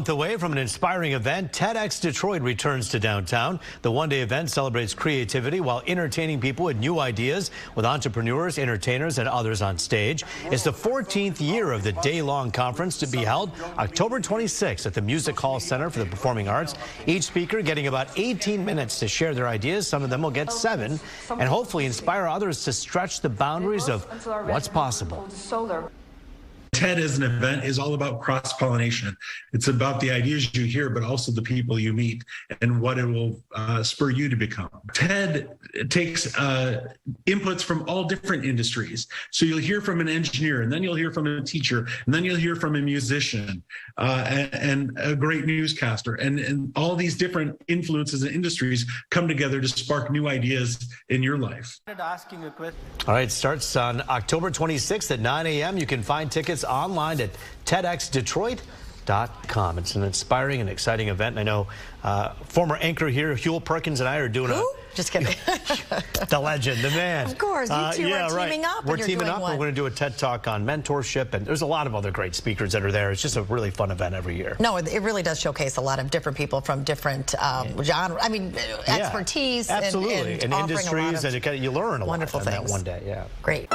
month away from an inspiring event, TEDxDetroit returns to downtown. The one-day event celebrates creativity while entertaining people with new ideas with entrepreneurs, entertainers, and others on stage. It's the 14th year of the day-long conference to be held October 26th at the Music Hall Center for the Performing Arts. Each speaker getting about 18 minutes to share their ideas. Some of them will get 7 and hopefully inspire others to stretch the boundaries of what's possible. TED as an event is all about cross-pollination. It's about the ideas you hear, but also the people you meet and what it will spur you to become. TED takes inputs from all different industries. So you'll hear from an engineer, and then you'll hear from a teacher, and then you'll hear from a musician and a great newscaster. And all these different influences and industries come together to spark new ideas in your life. All right, starts on October 26th at 9 a.m. You can find tickets online at TEDxDetroit.com. It's an inspiring and exciting event. And I know former anchor here, Huel Perkins, and I are doing Just kidding. the legend, the man. Of course, you two are teaming up. We're teaming up. We're going to do a TED Talk on mentorship, and there's a lot of other great speakers that are there. It's just a really fun event every year. No, it really does showcase a lot of different people from different genre. I mean, expertise. Absolutely, and industries, and you learn a lot wonderful things that one day. Yeah, great.